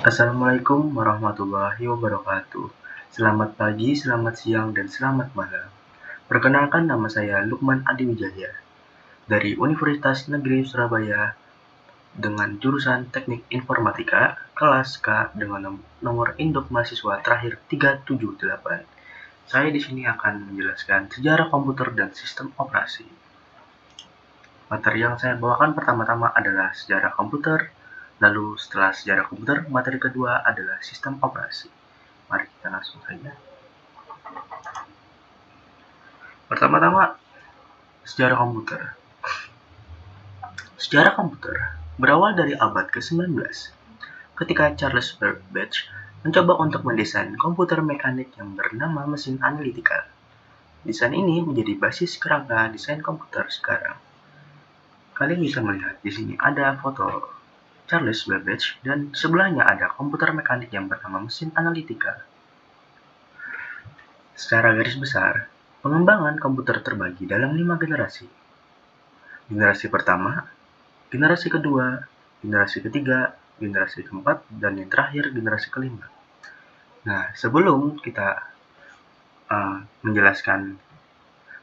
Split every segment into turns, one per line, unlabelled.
Assalamualaikum warahmatullahi wabarakatuh. Selamat pagi, selamat siang, dan selamat malam. Perkenalkan, nama saya Lukman Adiwijaya dari Universitas Negeri Surabaya dengan jurusan Teknik Informatika kelas K dengan nomor induk mahasiswa terakhir 378. Saya di sini akan menjelaskan sejarah komputer dan sistem operasi. Materi yang saya bawakan pertama-tama adalah sejarah komputer, lalu setelah sejarah komputer, materi kedua adalah sistem operasi. Mari kita langsung saja. Pertama-tama, sejarah komputer. Sejarah komputer berawal dari abad ke-19, ketika Charles Babbage mencoba untuk mendesain komputer mekanik yang bernama mesin analitikal. Desain ini menjadi basis kerangka desain komputer sekarang. Kalian bisa melihat di sini ada foto Charles Babbage dan sebelahnya ada komputer mekanik yang bernama mesin analitikal. Secara garis besar, pengembangan komputer terbagi dalam 5 generasi. Generasi pertama, generasi kedua, generasi ketiga, generasi keempat, dan yang terakhir generasi kelima. Nah, sebelum kita menjelaskan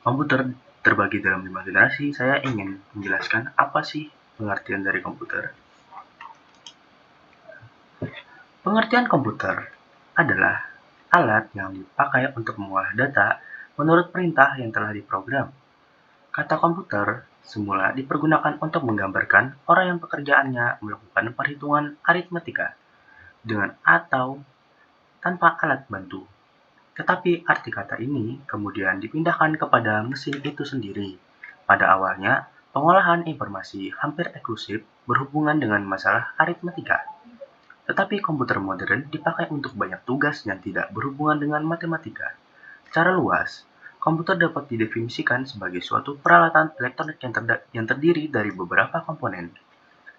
komputer terbagi dalam 5 generasi, saya ingin menjelaskan apa sih pengertian dari komputer. Pengertian komputer adalah alat yang dipakai untuk mengolah data menurut perintah yang telah diprogram. Kata komputer semula dipergunakan untuk menggambarkan orang yang pekerjaannya melakukan perhitungan aritmatika dengan atau tanpa alat bantu. Tetapi arti kata ini kemudian dipindahkan kepada mesin itu sendiri. Pada awalnya, pengolahan informasi hampir eksklusif berhubungan dengan masalah aritmatika. Tetapi komputer modern dipakai untuk banyak tugas yang tidak berhubungan dengan matematika. Secara luas, komputer dapat didefinisikan sebagai suatu peralatan elektronik yang terdiri dari beberapa komponen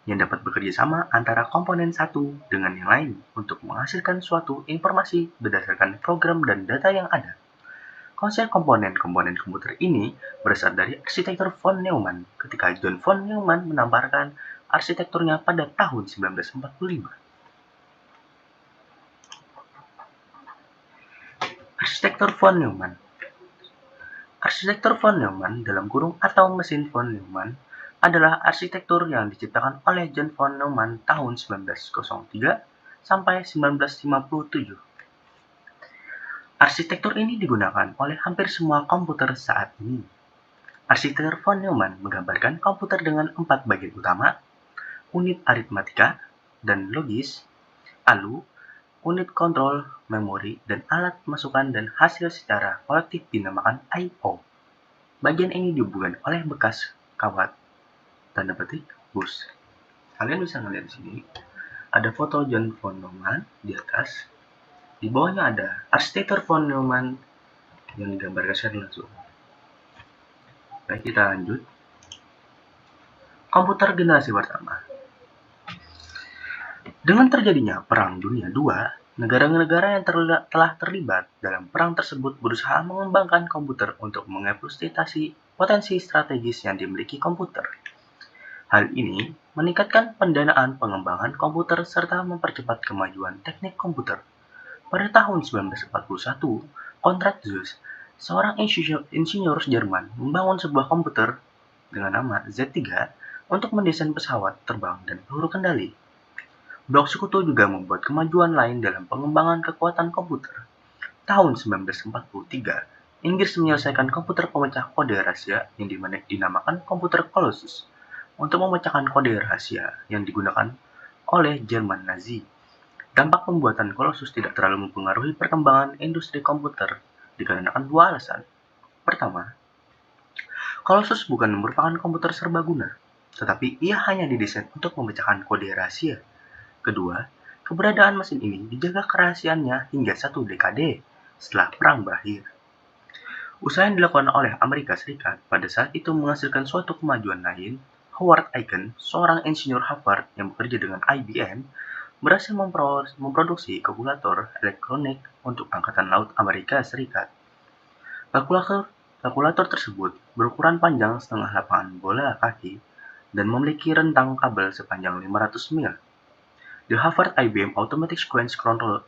yang dapat bekerja sama antara komponen satu dengan yang lain untuk menghasilkan suatu informasi berdasarkan program dan data yang ada. Konsep komponen-komponen komputer ini berasal dari arsitektur von Neumann ketika John von Neumann menambahkan arsitekturnya pada tahun 1945. Arsitektur von Neumann. Arsitektur von Neumann dalam kurung atau mesin von Neumann adalah arsitektur yang diciptakan oleh John von Neumann tahun 1903 sampai 1957. Arsitektur ini digunakan oleh hampir semua komputer saat ini. Arsitektur von Neumann menggambarkan komputer dengan 4 bagian utama, unit aritmatika dan logis, ALU, unit kontrol, memori, dan alat masukan dan hasil secara kolektif dinamakan I/O. Bagian ini dihubungkan oleh bekas kawat, tanda petik, bus. Kalian bisa melihat di sini, ada foto John von Neumann di atas. Di bawahnya ada arsitektur von Neumann yang digambarkan secara langsung. Baik, kita lanjut. Komputer generasi pertama. Dengan terjadinya Perang Dunia II, negara-negara yang telah terlibat dalam perang tersebut berusaha mengembangkan komputer untuk mengeksploitasi potensi strategis yang dimiliki komputer. Hal ini meningkatkan pendanaan pengembangan komputer serta mempercepat kemajuan teknik komputer. Pada tahun 1941, Konrad Zuse, seorang insinyur Jerman, membangun sebuah komputer dengan nama Z3 untuk mendesain pesawat terbang dan peluru kendali. Blok Sekutu juga membuat kemajuan lain dalam pengembangan kekuatan komputer. Tahun 1943, Inggris menyelesaikan komputer pemecah kode rahasia yang dinamakan komputer Colossus untuk memecahkan kode rahasia yang digunakan oleh Jerman Nazi. Dampak pembuatan Colossus tidak terlalu mempengaruhi perkembangan industri komputer dikarenakan dua alasan. Pertama, Colossus bukan merupakan komputer serbaguna, tetapi ia hanya didesain untuk memecahkan kode rahasia. Kedua, keberadaan mesin ini dijaga kerahasiaannya hingga 1 dekade setelah perang berakhir. Usaha yang dilakukan oleh Amerika Serikat pada saat itu menghasilkan suatu kemajuan lain. Howard Aiken, seorang insinyur Harvard yang bekerja dengan IBM, berhasil memproduksi kalkulator elektronik untuk Angkatan Laut Amerika Serikat. Kalkulator tersebut berukuran panjang setengah lapangan bola kaki dan memiliki rentang kabel sepanjang 500 mil. The Harvard IBM Automatic Sequence Controlled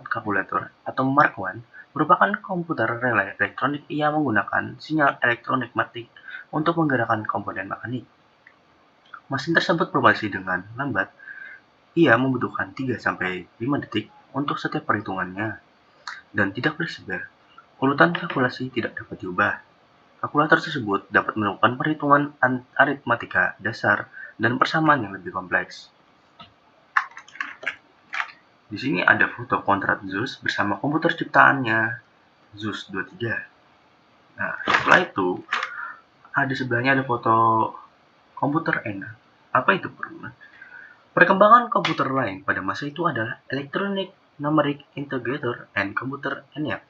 Calculator atau Mark I merupakan komputer relay elektronik yang menggunakan sinyal elektromagnetik untuk menggerakkan komponen mekanik. Mesin tersebut beroperasi dengan lambat. Ia membutuhkan 3-5 detik untuk setiap perhitungannya dan tidak fleksibel. Urutan kalkulasi tidak dapat diubah. Kalkulator tersebut dapat melakukan perhitungan aritmatika dasar dan persamaan yang lebih kompleks. Di sini ada foto Konrad Zuse bersama komputer ciptaannya Zuse 23. Nah, setelah itu sebelahnya ada foto komputer ENIAC. Apa itu perluan? Perkembangan komputer lain pada masa itu adalah Electronic Numeric Integrator and Computer ENIAC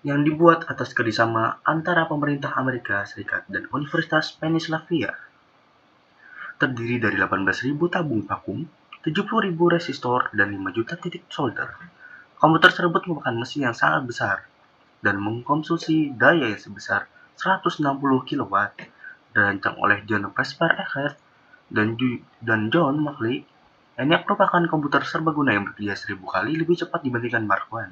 yang dibuat atas kerjasama antara pemerintah Amerika Serikat dan Universitas Pennsylvania. Terdiri dari 18.000 tabung vakum, 70.000 resistor, dan 5 juta titik solder. Komputer tersebut merupakan mesin yang sangat besar dan mengkonsumsi daya yang sebesar 160 kW. Dirancang oleh John Presper Eckert dan John Macleay, ENIAC merupakan komputer serbaguna yang bekerja 1000 kali lebih cepat dibandingkan Mark I.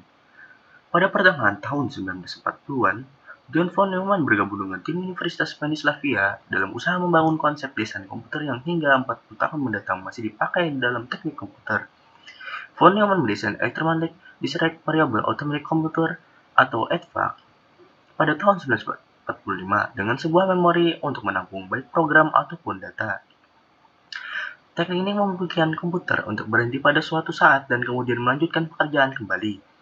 Pada pertengahan tahun 1940-an, John von Neumann bergabung dengan tim Universitas Pennsylvania dalam usaha membangun konsep desain komputer yang hingga 40 tahun mendatang masih dipakai dalam teknik komputer. Von Neumann mendesain Electromagnetic Discrete Variable Automatic Computer atau EDVAC pada tahun 1945 dengan sebuah memori untuk menampung baik program ataupun data. Teknik ini memungkinkan komputer untuk berhenti pada suatu saat dan kemudian melanjutkan pekerjaan kembali.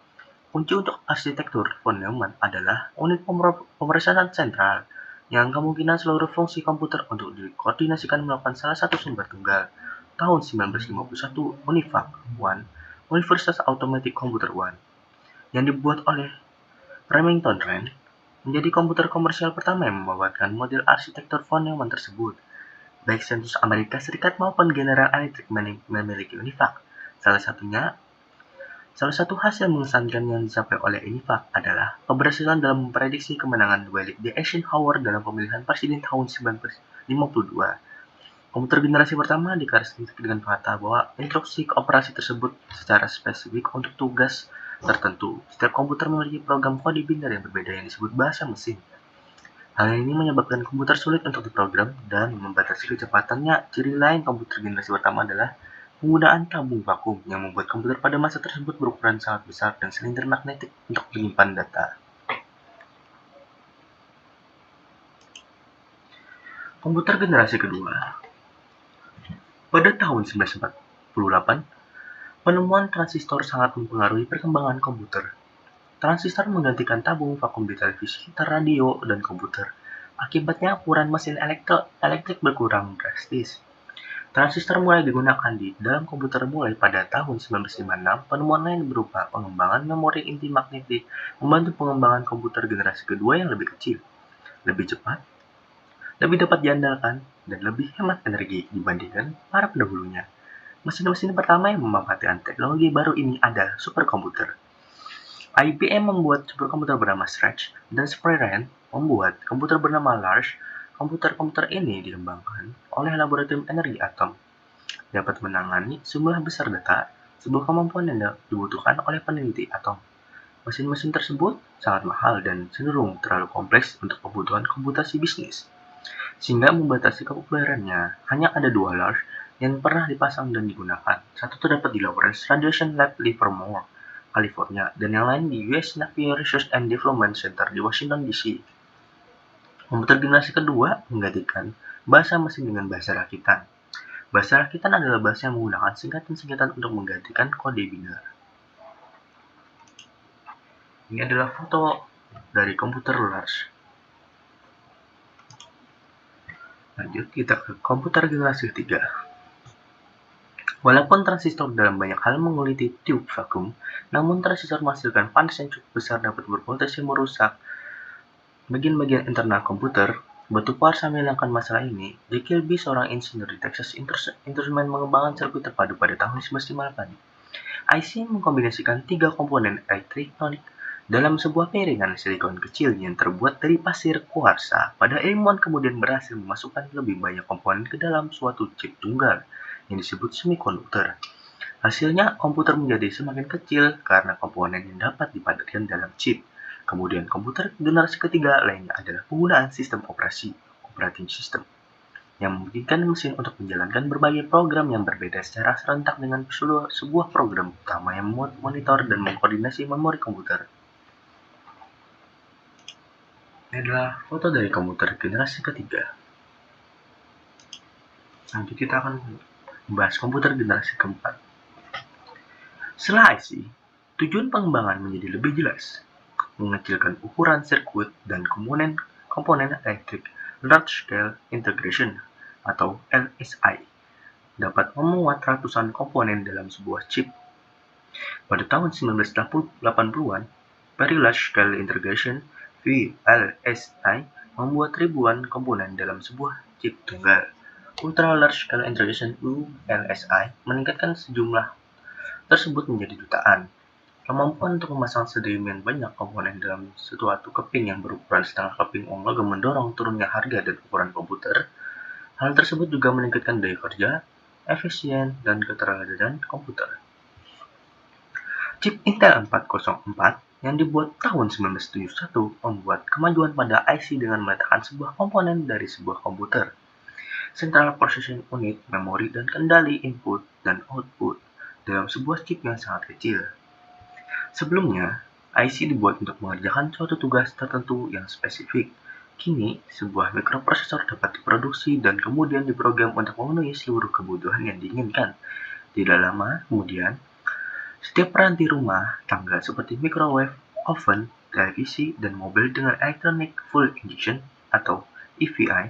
Kunci untuk arsitektur von Neumann adalah unit pemrosesan sentral, yang kemungkinan seluruh fungsi komputer untuk dikoordinasikan melakukan salah satu sumber tunggal. Tahun 1951, UNIVAC I, Universitas Automatic Computer I, yang dibuat oleh Remington Rand, menjadi komputer komersial pertama yang membawakan model arsitektur von Neumann tersebut. Baik sensus Amerika Serikat maupun General Electric memiliki UNIVAC. Salah satu hasil mengesankan yang dicapai oleh UNIVAC adalah keberhasilan dalam memprediksi kemenangan Dwight D. Eisenhower dalam pemilihan presiden tahun 1952. Komputer generasi pertama dikarakteristik dengan kata bahwa instruksi operasi tersebut secara spesifik untuk tugas tertentu. Setiap komputer memiliki program kode biner yang berbeda yang disebut bahasa mesin. Hal ini menyebabkan komputer sulit untuk diprogram dan membatasi kecepatannya. Ciri lain komputer generasi pertama adalah penggunaan tabung vakum yang membuat komputer pada masa tersebut berukuran sangat besar dan silinder magnetik untuk menyimpan data. Komputer generasi kedua. Pada tahun 1948, penemuan transistor sangat mempengaruhi perkembangan komputer. Transistor menggantikan tabung vakum di televisi, radio, dan komputer. Akibatnya, ukuran mesin elektrik berkurang drastis. Transistor mulai digunakan di dalam komputer mulai pada tahun 1956. Penemuan lain berupa pengembangan memori inti magnetik membantu pengembangan komputer generasi kedua yang lebih kecil, lebih cepat, lebih dapat diandalkan, dan lebih hemat energi dibandingkan para pendahulunya. Mesin-mesin pertama yang memanfaatkan teknologi baru ini adalah superkomputer. IBM membuat superkomputer bernama Stretch dan Sprint membuat komputer bernama Large. Komputer-komputer ini dikembangkan oleh Laboratorium Energi Atom, dapat menangani jumlah besar data, sebuah kemampuan yang dibutuhkan oleh peneliti atom. Mesin-mesin tersebut sangat mahal dan cenderung terlalu kompleks untuk kebutuhan komputasi bisnis, sehingga membatasi kepopulerannya. Hanya ada 2 Large yang pernah dipasang dan digunakan. Satu terdapat di Lawrence Radiation Lab Livermore, California, dan yang lain di US Navy Research and Development Center di Washington DC. Komputer generasi kedua menggantikan bahasa mesin dengan bahasa rakitan. Bahasa rakitan adalah bahasa yang menggunakan singkatan-singkatan untuk menggantikan kode biner. Ini adalah foto dari komputer Large. Lanjut kita ke komputer generasi ketiga. Walaupun transistor dalam banyak hal menguliti tube vakum, namun transistor menghasilkan panas yang cukup besar dapat berpotensi merusak bagian-bagian internal komputer. Batu Parsa menghilangkan masalah ini. Jack Kilby, seorang insinyur di Texas Instruments, mengembangkan sirkuit terpadu pada tahun 1958. IC mengkombinasikan 3 komponen elektronik dalam sebuah piringan silikon kecil yang terbuat dari pasir kuarsa. Pada ilmuwan kemudian berhasil memasukkan lebih banyak komponen ke dalam suatu chip tunggal yang disebut semikonduktor. Hasilnya, komputer menjadi semakin kecil karena komponen yang dapat dipadatkan dalam chip. Kemudian komputer generasi ketiga lainnya adalah penggunaan sistem operasi, operating system, yang memungkinkan mesin untuk menjalankan berbagai program yang berbeda secara serentak dengan sebuah program utama yang memonitor dan mengkoordinasi memori komputer. Ini adalah foto dari komputer generasi ketiga. Nanti kita akan membahas komputer generasi keempat. Setelah IC, tujuan pengembangan menjadi lebih jelas, mengecilkan ukuran sirkuit dan komponen elektrik Large Scale Integration atau LSI dapat memuat ratusan komponen dalam sebuah chip. Pada tahun 1980-an, Very Large Scale Integration (VLSI) membuat ribuan komponen dalam sebuah chip tunggal. Ultra Large Scale Integration (ULSI) meningkatkan sejumlah tersebut menjadi jutaan. Kemampuan untuk memasang sedemikian banyak komponen dalam suatu keping yang berukuran setengah keping logam mendorong turunnya harga dan ukuran komputer. Hal tersebut juga meningkatkan daya kerja, efisien, dan keteladanan komputer. Chip Intel 404 yang dibuat tahun 1971 membuat kemajuan pada IC dengan meletakkan sebuah komponen dari sebuah komputer. Central Processing Unit, memori, dan kendali input dan output dalam sebuah chip yang sangat kecil. Sebelumnya, IC dibuat untuk mengerjakan suatu tugas tertentu yang spesifik. Kini, sebuah mikroprosesor dapat diproduksi dan kemudian diprogram untuk memenuhi seluruh kebutuhan yang diinginkan. Tidak lama kemudian, setiap peranti rumah tangga seperti microwave, oven, televisi, dan mobil dengan electronic full injection atau EVI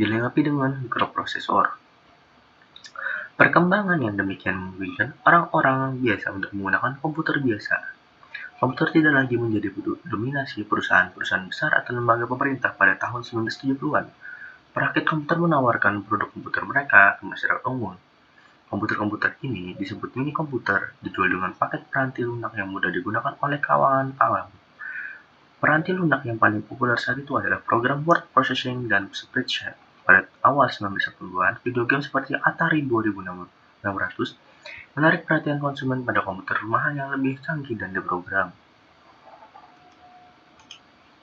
dilengkapi dengan mikroprosesor. Perkembangan yang demikian memungkinkan orang-orang biasa untuk menggunakan komputer biasa. Komputer tidak lagi menjadi dominasi perusahaan-perusahaan besar atau lembaga pemerintah pada tahun 1970-an. Perakit komputer menawarkan produk komputer mereka ke masyarakat umum. Komputer-komputer ini disebut mini komputer, dijual dengan paket peranti lunak yang mudah digunakan oleh kawangan awam. Peranti lunak yang paling populer saat itu adalah program word processing dan spreadsheet. Pada awal 1980-an, video game seperti Atari 2600 menarik perhatian konsumen pada komputer rumahan yang lebih canggih dan diprogram.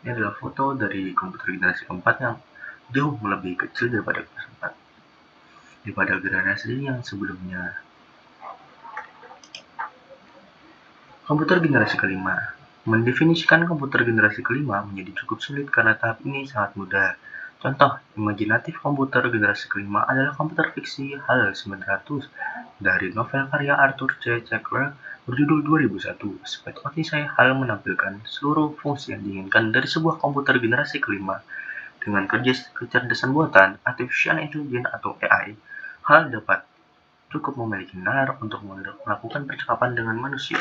Ini adalah foto dari komputer generasi keempat yang jauh lebih kecil daripada generasi yang sebelumnya. Komputer generasi kelima. Mendefinisikan komputer generasi kelima menjadi cukup sulit karena tahap ini sangat mudah. Contoh imajinatif komputer generasi kelima adalah komputer fiksi HAL 900 dari novel karya Arthur C. Clarke berjudul 2001. Seperti Odyssey, HAL menampilkan seluruh fungsi yang diinginkan dari sebuah komputer generasi kelima. Dengan kecerdasan buatan, artificial intelligence atau AI, HAL dapat cukup memiliki nalar untuk melakukan percakapan dengan manusia,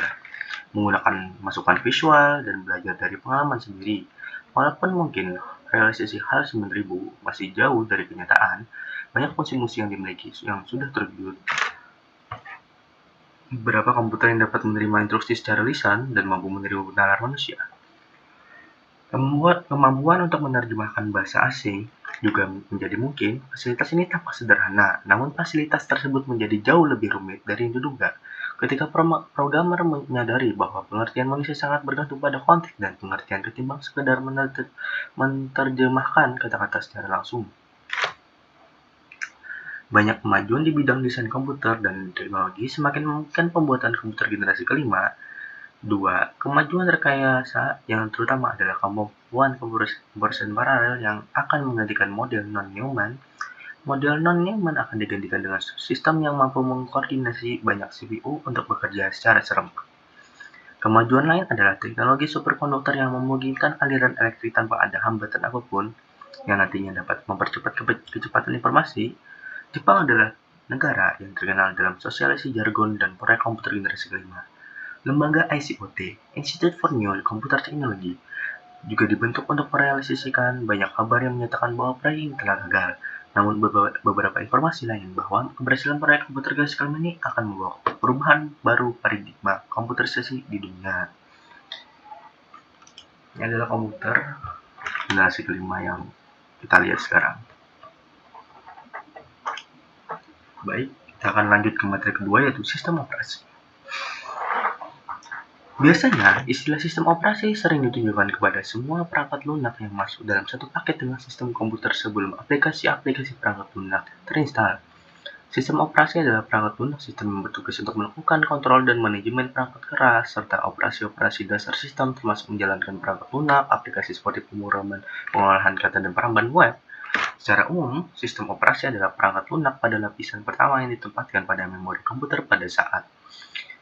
menggunakan masukan visual, dan belajar dari pengalaman sendiri. Walaupun mungkin realisasi HAL 9000 masih jauh dari kenyataan, banyak fungsi-fungsi yang dimiliki yang sudah terwujud. Beberapa komputer yang dapat menerima instruksi secara lisan dan mampu meniru nalar manusia. Kemampuan untuk menerjemahkan bahasa asing juga menjadi mungkin. Fasilitas ini tampak sederhana, namun fasilitas tersebut menjadi jauh lebih rumit dari yang diduga. Ketika programmer menyadari bahwa pengertian manusia sangat bergantung pada konteks dan pengertian ketimbang sekedar menerjemahkan kata-kata secara langsung. Banyak kemajuan di bidang desain komputer dan teknologi semakin memungkinkan pembuatan komputer generasi kelima. 2. Kemajuan rekayasa yang terutama adalah kemampuan conversion paralel yang akan menggantikan model non-Newman. Model non-Newman akan digantikan dengan sistem yang mampu mengkoordinasi banyak CPU untuk bekerja secara serentak. Kemajuan lain adalah teknologi superkonduktor yang memungkinkan aliran elektrik tanpa ada hambatan apapun, yang nantinya dapat mempercepat kecepatan informasi. Jepang adalah negara yang terkenal dalam sosialisasi jargon dan proyek komputer generasi kelima. Lembaga ICOT, Institute for New Computer Technology, juga dibentuk untuk merealisasikan banyak kabar yang menyatakan bahwa proyek ini telah gagal. Namun beberapa informasi lain bahwa keberhasilan proyek komputer generasi kelima ini akan membawa perubahan baru paradigma komputerisasi di dunia. Ini adalah komputer generasi kelima yang kita lihat sekarang. Baik, Kita akan lanjut ke materi kedua, yaitu sistem operasi. Biasanya, istilah sistem operasi sering ditujukan kepada semua perangkat lunak yang masuk dalam satu paket dengan sistem komputer sebelum aplikasi-aplikasi perangkat lunak terinstall. Sistem operasi adalah perangkat lunak sistem yang bertugas untuk melakukan kontrol dan manajemen perangkat keras, serta operasi-operasi dasar sistem termasuk menjalankan perangkat lunak, aplikasi seperti pemrograman, pengolahan kata, dan perambahan web. Secara umum, sistem operasi adalah perangkat lunak pada lapisan pertama yang ditempatkan pada memori komputer pada saat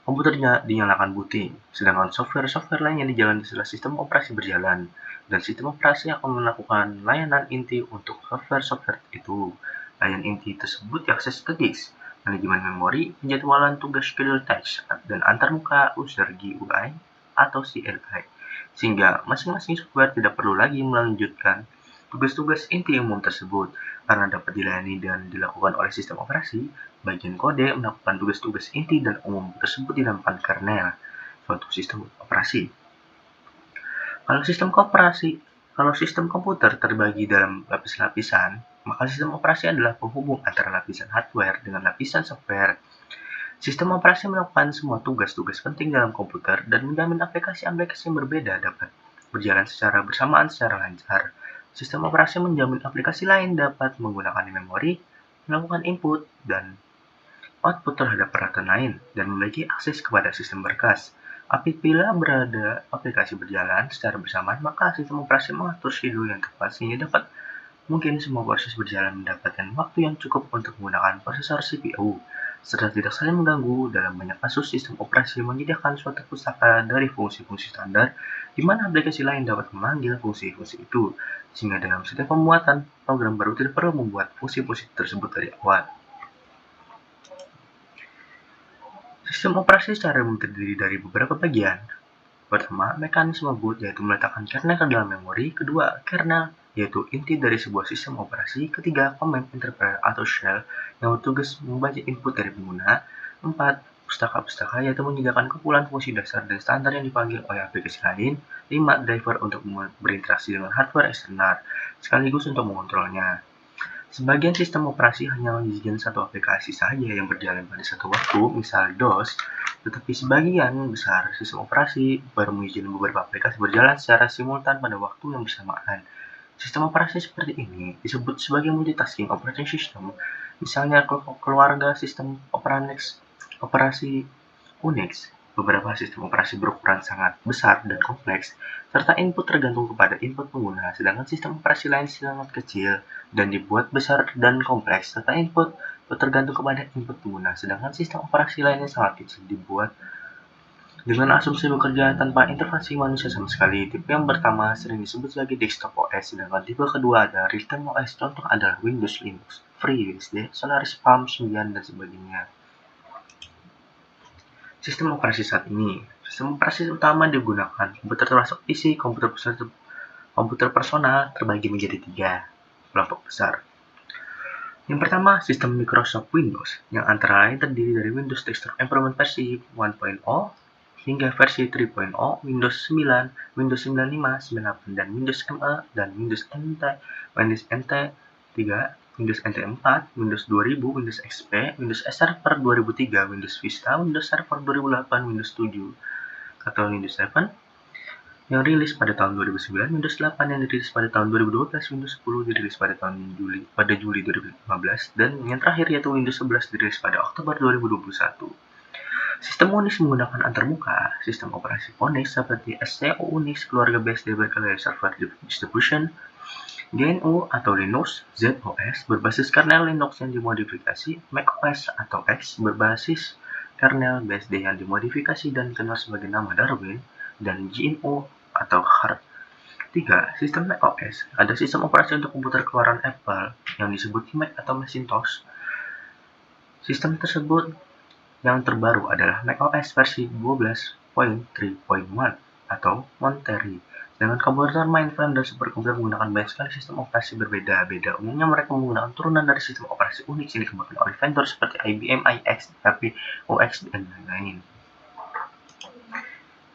komputernya dinyalakan booting, sedangkan software-software lainnya dijalankan setelah sistem operasi berjalan, dan sistem operasi akan melakukan layanan inti untuk software-software itu. Layanan inti tersebut diakses ke disk, manajemen memori, penjadwalan tugas schedule task, dan antarmuka user GUI atau CLI, sehingga masing-masing software tidak perlu lagi melanjutkan tugas-tugas inti umum tersebut karena dapat dilayani dan dilakukan oleh sistem operasi. Bagian kode melakukan tugas-tugas inti dan umum tersebut di dalam kernel suatu sistem operasi. Kalau sistem komputer terbagi dalam lapis-lapisan, maka sistem operasi adalah penghubung antara lapisan hardware dengan lapisan software. Sistem operasi melakukan semua tugas-tugas penting dalam komputer dan menjamin aplikasi-aplikasi yang berbeda dapat berjalan secara bersamaan secara lancar. Sistem operasi menjamin aplikasi lain dapat menggunakan memori, melakukan input, dan output terhadap peralatan lain, dan memiliki akses kepada sistem berkas. Apabila berada aplikasi berjalan secara bersamaan, maka sistem operasi mengatur schedule yang tepat sehingga dapat mungkin semua proses berjalan mendapatkan waktu yang cukup untuk menggunakan prosesor CPU, serta tidak saling mengganggu. Dalam banyak kasus, sistem operasi menyediakan suatu pustaka dari fungsi-fungsi standar, di mana aplikasi lain dapat memanggil fungsi-fungsi itu, sehingga dalam setiap pembuatan program baru tidak perlu membuat fungsi-fungsi tersebut dari awal. Sistem operasi secara umum terdiri dari beberapa bagian. Pertama, mekanisme boot, yaitu meletakkan kernel ke dalam memori. Kedua, kernel, yaitu inti dari sebuah sistem operasi. Ketiga, command interpreter atau shell, yang bertugas membaca input dari pengguna. 4. Pustaka-pustaka, yaitu menyediakan kumpulan fungsi dasar dan standar yang dipanggil oleh aplikasi lain. 5. Driver, untuk berinteraksi dengan hardware eksternal, sekaligus untuk mengontrolnya. Sebagian sistem operasi hanya mengizinkan satu aplikasi saja yang berjalan pada satu waktu, misal DOS, tetapi sebagian besar sistem operasi baru mengizinkan beberapa aplikasi berjalan secara simultan pada waktu yang bersamaan. Sistem operasi seperti ini disebut sebagai multitasking operating system, misalnya keluarga sistem operasi Unix. Beberapa sistem operasi berukuran sangat besar dan kompleks, serta input tergantung kepada input pengguna, sedangkan sistem operasi lain sangat kecil dan dibuat besar dan kompleks, serta input tergantung kepada input pengguna, sedangkan sistem operasi lainnya sangat kecil dibuat dengan asumsi bekerja tanpa intervensi manusia sama sekali. Tipe yang pertama sering disebut sebagai desktop OS, sedangkan tipe kedua adalah real-time OS. Contoh adalah Windows, Linux, FreeBSD, Solaris, Palm 9, dan sebagainya. Sistem operasi saat ini. Sistem operasi utama digunakan komputer termasuk PC. Komputer personal terbagi menjadi 3 kelompok besar. Yang pertama, sistem Microsoft Windows, yang antara lain terdiri dari Windows Desktop Environment versi 1.0 hingga versi 3.0, Windows 9, Windows 95, 98, dan Windows ME, dan Windows NT 3, Windows NT 4, Windows 2000, Windows XP, Windows Server 2003, Windows Vista, Windows Server 2008, Windows 7, atau Windows 7 yang rilis pada tahun 2009, Windows 8 yang dirilis pada tahun 2012, Windows 10 dirilis pada Juli 2015, dan yang terakhir yaitu Windows 11 dirilis pada Oktober 2021. Sistem Unix menggunakan antarmuka sistem operasi Unix seperti ST Unix, keluarga BSD berkelayar server distribution, GNU atau Linux, ZOS berbasis kernel Linux yang dimodifikasi, macOS atau X berbasis kernel BSD yang dimodifikasi dan dikenal sebagai nama Darwin, dan GNU atau HART. 3. Sistem macOS. Ada sistem operasi untuk komputer keluaran Apple yang disebut Mac atau Macintosh. Sistem tersebut yang terbaru adalah macOS versi 12.3.1 atau Monterey. Dengan komputer mainframe dan superkomputer menggunakan banyak sekali sistem operasi berbeda-beda. Umumnya mereka menggunakan turunan dari sistem operasi Unix yang dikembangkan oleh vendor seperti IBM, iX, HP, OX, dan lain-lain.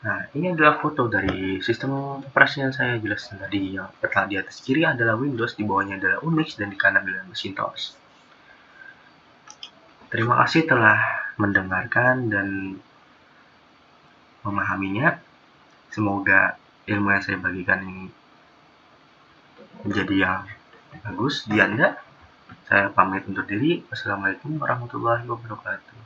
Nah, ini adalah foto dari sistem operasi yang saya jelaskan tadi. Yang pertama di atas kiri adalah Windows, di bawahnya adalah Unix, dan di kanan adalah Macintosh. Terima kasih telah mendengarkan dan memahaminya. Semoga ilmu yang saya bagikan ini menjadi yang bagus di Anda. Saya pamit undur diri. Wassalamualaikum warahmatullahi wabarakatuh.